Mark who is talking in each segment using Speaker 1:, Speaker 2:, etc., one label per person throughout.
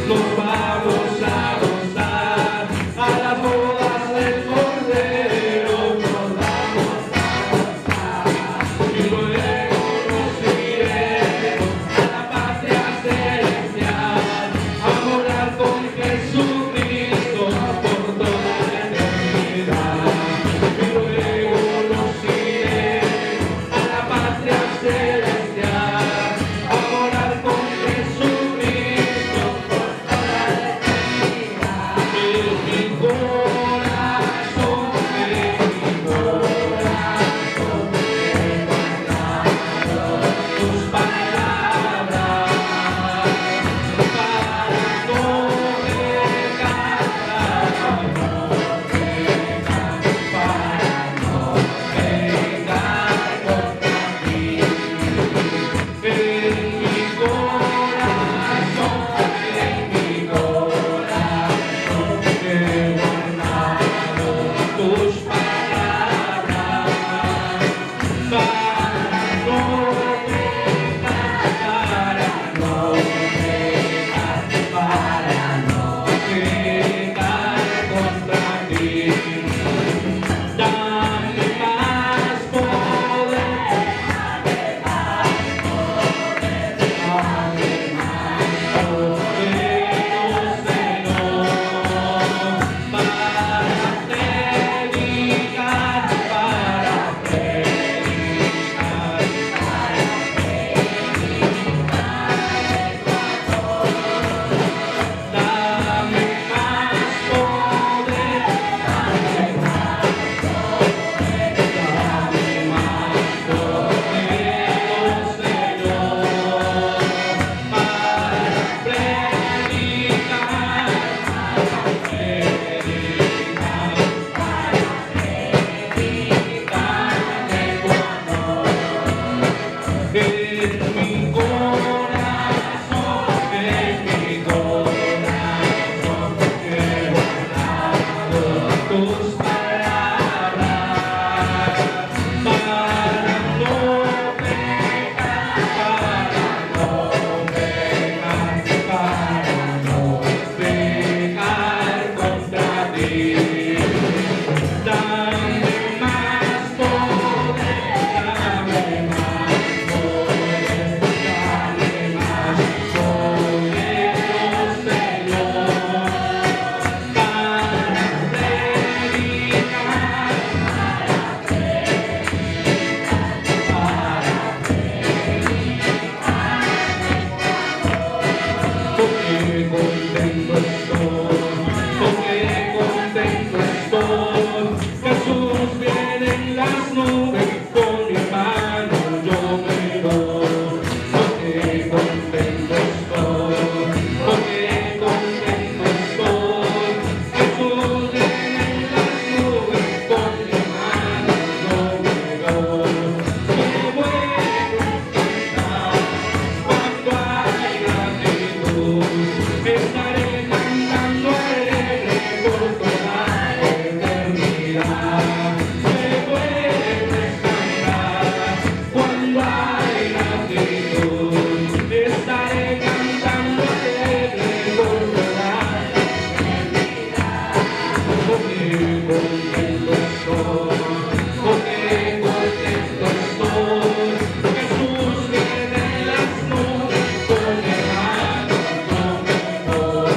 Speaker 1: nos vamos a gozar, a las bodas del Cordero nos vamos a gozar, y luego nos iremos a la patria celestial, a morar con Jesucristo por toda la eternidad. Y luego nos iremos a la patria celestial, a morar con Jesucristo por toda la eternidad. En mi corazón, he guardado tus palabras para no pecar, para no pecar contra ti. En mi corazón, he guardado tus palabras para no pecar, para no pecar contra ti. Dame más poder, dame más poder, para predicar, dame más poder, dame más poder, Señor, para predicar, predicar tu amor. En mi corazón, he guardado tus palabras para no pecar, para no pecar contra ti. Dame más poder, dame más poder, dame más poder, oh Señor, para predicar, porque contento estoy, Jesús viene en las nubes, con mi mano yo me doy. Porque contento estoy, Jesús viene en las nubes, con mi mano yo me doy. Qué bueno está cuando hay gratitud, estaré cantando alegre por toda la eternidad. Qué bueno es cantar cuando hay gratitud, estaré cantando alegre por toda la eternidad. Porque contento estoy, Jesús viene en las nubes, con mi mano yo me doy.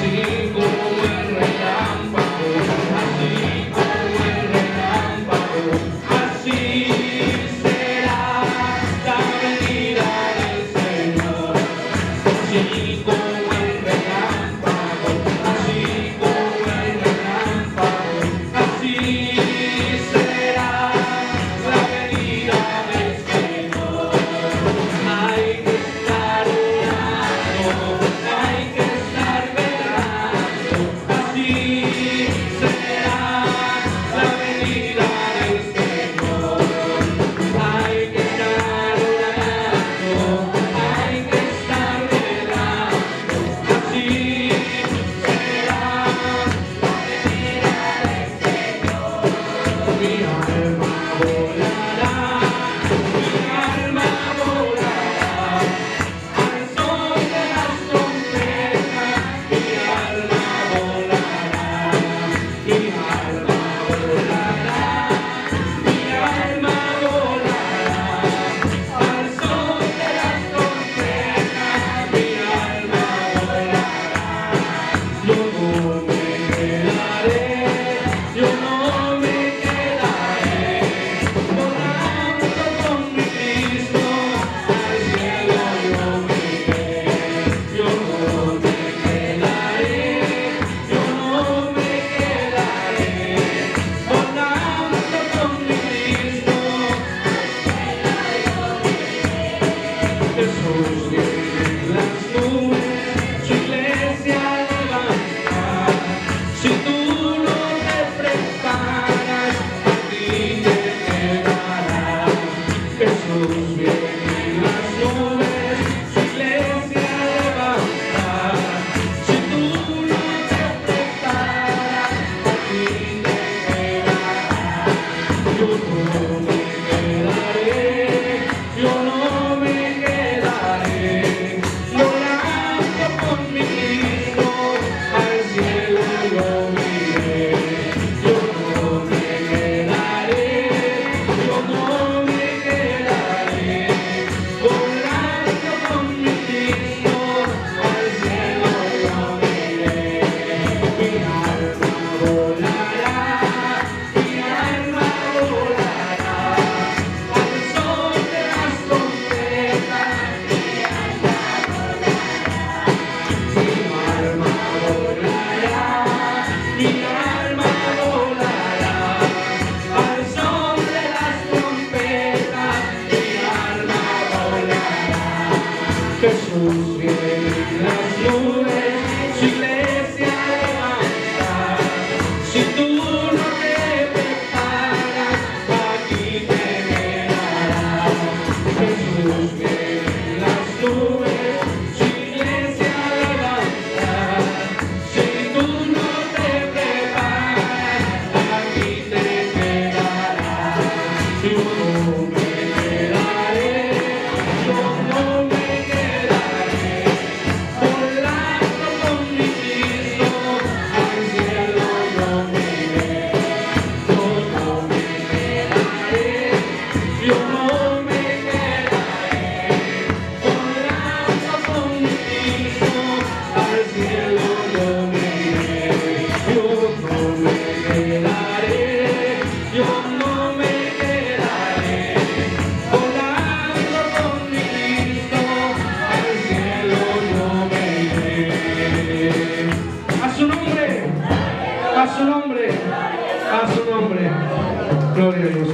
Speaker 1: así como el relámpago, así como el relámpago, así será la venida del Señor. Así como el relámpago, así como el relámpago, así será la venida del Señor. Hay que estar orando, hay que estar velando, así será la venida del Señor. Hay que estar orando, hay que estar velando, así será la venida del Señor. Mi alma volará, mi alma volará, al son de las trompetas, mi alma volará, mi alma volará, mi alma volará, al son de las trompetas, mi alma volará. Yo no me quedaré, yo no me quedaré, volando con mi Cristo, al cielo yo me iré. Yo no me quedaré, yo no me quedaré, volando con mi Cristo, Jesús viene en las nubes, su iglesia levanta. Si tú no te preparas, aquí te quedarás. Jesús viene en las nubes, su iglesia levanta. Si tú no te preparas, aquí te quedarás. Yo no me quedaré, yo no me quedaré, volando con mi Cristo, al cielo yo iré. Yo no me quedaré, yo no me quedaré, volando con mi Cristo, al cielo yo iré. Mi alma volará, mi alma volará, al son de las trompetas, mi alma volará, mi alma volará, mi alma volará, al son de las trompetas, mi alma volará. Jesús viene en las nubes, su iglesia levanta. Si tú no te preparas, aquí te quedarás. Jesús viene en las nubes, su iglesia levanta. Si tú no te preparas, aquí te quedarás. Yo no me quedaré, yo no me quedaré, volando con mi Cristo, al cielo yo me iré. Yo no me quedaré, yo no me quedaré, volando con mi Cristo, al cielo yo me iré. Yo no me quedaré, yo no me quedaré, volando con mi Cristo, al cielo yo me iré. A su nombre, a su nombre, a su nombre. Gloria a Dios.